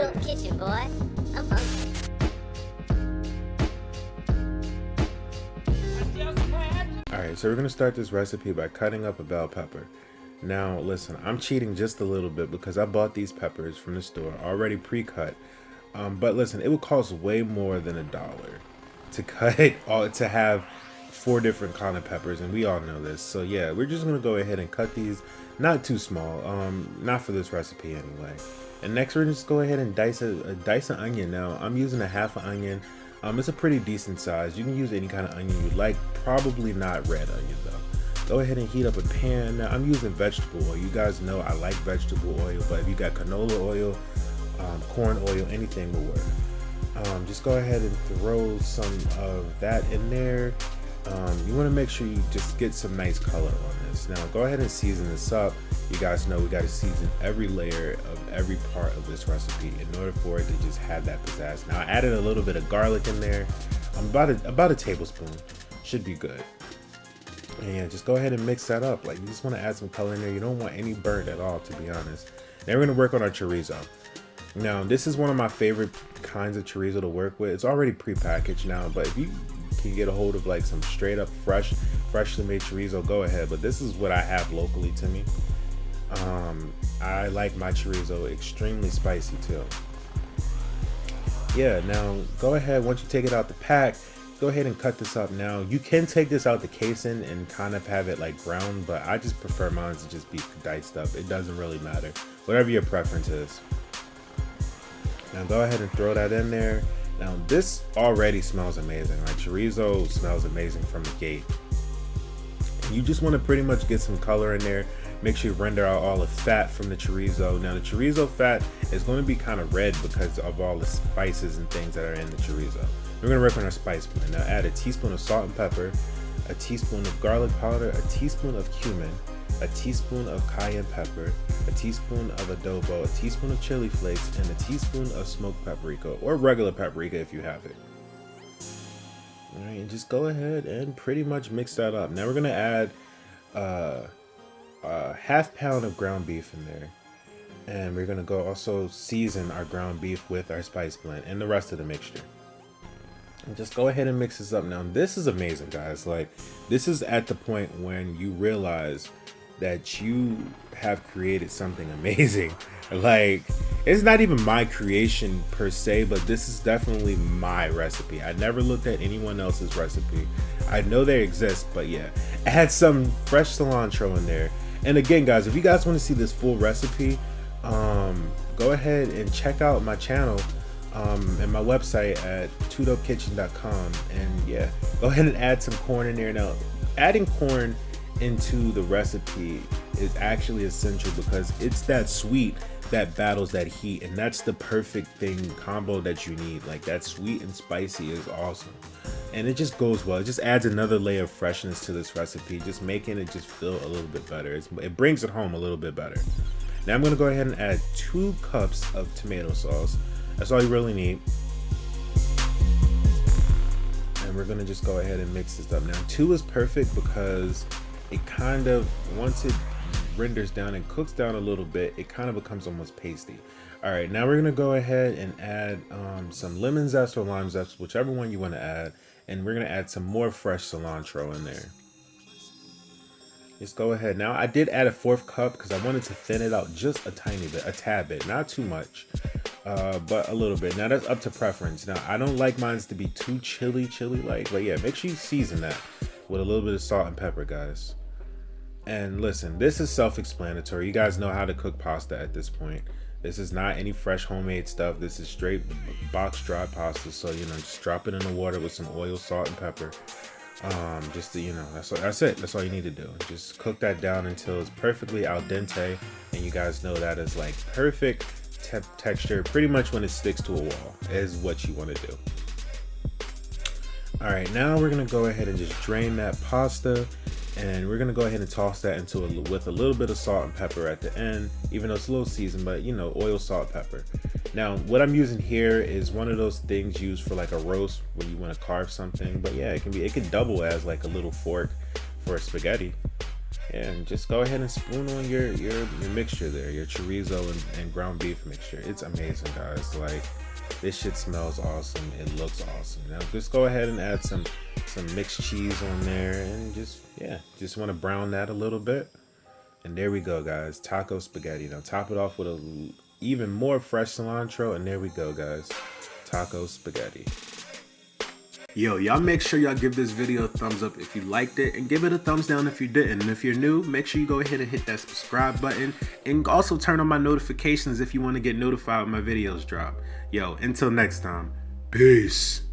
Up kitchen, boy. I'm hungry. Alright, so we're going to start this recipe by cutting up a bell pepper. Now, listen, I'm cheating just a little bit because I bought these peppers from the store already pre-cut. But listen, it would cost way more than $1 to cut to have 4 different kind of peppers, and we all know this. So yeah, we're just gonna go ahead and cut these not too small, not for this recipe anyway. And next we're just go ahead and dice an onion. Now I'm using a half an onion. It's a pretty decent size. You can use any kind of onion you like, probably not red onion though. Go ahead and heat up a pan. Now I'm using vegetable oil. You guys know I like vegetable oil, but if you got canola oil, corn oil, anything will work. Just go ahead and throw some of that in there. You want to make sure you just get some nice color on this. Now go ahead and season this up. You guys know we got to season every layer of every part of this recipe in order for it to just have that pizzazz. Now I added a little bit of garlic in there, about a tablespoon, should be good. And yeah, just go ahead and mix that up. Like, you just want to add some color in there. You don't want any burnt at all, to be honest. Now we're going to work on our chorizo. Now this is one of my favorite kinds of chorizo to work with. It's already pre-packaged now, but if you can get a hold of like some straight up freshly made chorizo, go ahead. But this is what I have locally to me. I like my chorizo extremely spicy too. Yeah, now go ahead, once you take it out the pack, go ahead and cut this up. Now you can take this out the casing and kind of have it like ground, but I just prefer mine to just be diced up. It doesn't really matter, whatever your preference is. Now go ahead and throw that in there. Now this already smells amazing. Like, chorizo smells amazing from the gate. You just want to pretty much get some color in there. Make sure you render out all the fat from the chorizo. Now the chorizo fat is going to be kind of red because of all the spices and things that are in the chorizo. We're going to work on our spice blend. Now add a teaspoon of salt and pepper, a teaspoon of garlic powder, a teaspoon of cumin, a teaspoon of cayenne pepper, a teaspoon of adobo, a teaspoon of chili flakes, and a teaspoon of smoked paprika, or regular paprika if you have it. Alright, and just go ahead and pretty much mix that up. Now we're going to add a half pound of ground beef in there. And we're going to go also season our ground beef with our spice blend and the rest of the mixture. And just go ahead and mix this up. Now this is amazing, guys. Like, this is at the point when you realize that you have created something amazing. Like, it's not even my creation per se, but this is definitely my recipe. I never looked at anyone else's recipe. I know they exist, but yeah, add some fresh cilantro in there. And again, guys, if you guys want to see this full recipe, go ahead and check out my channel and my website at twodopekitchen.com. And yeah, go ahead and add some corn in there. Now, adding corn into the recipe is actually essential because it's that sweet that battles that heat, and that's the perfect thing combo that you need. Like, that sweet and spicy is awesome, and it just goes well. It just adds another layer of freshness to this recipe, just making it just feel a little bit better. It brings it home a little bit better. Now I'm going to go ahead and add 2 cups of tomato sauce. That's all you really need. And we're going to just go ahead and mix this up. Now 2 is perfect because it kind of, once it renders down and cooks down a little bit, it kind of becomes almost pasty. All right, now we're going to go ahead and add some lemon zest or lime zest, whichever one you want to add. And we're going to add some more fresh cilantro in there. Just go ahead. Now I did add a 4th cup because I wanted to thin it out just a tiny bit, a tad bit, not too much, but a little bit. Now that's up to preference. Now I don't like mine to be too chili like, but yeah, make sure you season that with a little bit of salt and pepper, guys. And listen, this is self-explanatory. You guys know how to cook pasta at this point. This is not any fresh homemade stuff. This is straight box dry pasta. So, you know, just drop it in the water with some oil, salt, and pepper. Just to, you know, that's it. That's all you need to do. Just cook that down until it's perfectly al dente, and you guys know that is like perfect texture. Pretty much when it sticks to a wall is what you want to do. All right, now we're gonna go ahead and just drain that pasta, and we're gonna go ahead and toss that into with a little bit of salt and pepper at the end, even though it's a little seasoned, but you know, oil, salt, pepper. Now what I'm using here is one of those things used for like a roast when you want to carve something, but yeah, it can double as like a little fork for spaghetti. And just go ahead and spoon on your mixture there, your chorizo and ground beef mixture. It's amazing, guys. Like, this shit smells awesome. It looks awesome. Now just go ahead and add some mixed cheese on there, and just want to brown that a little bit. And there we go, guys. Taco spaghetti. Now top it off with even more fresh cilantro, and there we go, guys. Taco spaghetti. Yo, y'all make sure y'all give this video a thumbs up if you liked it, and give it a thumbs down if you didn't. And if you're new, make sure you go ahead and hit that subscribe button, and also turn on my notifications if you want to get notified when my videos drop. Yo, until next time, peace.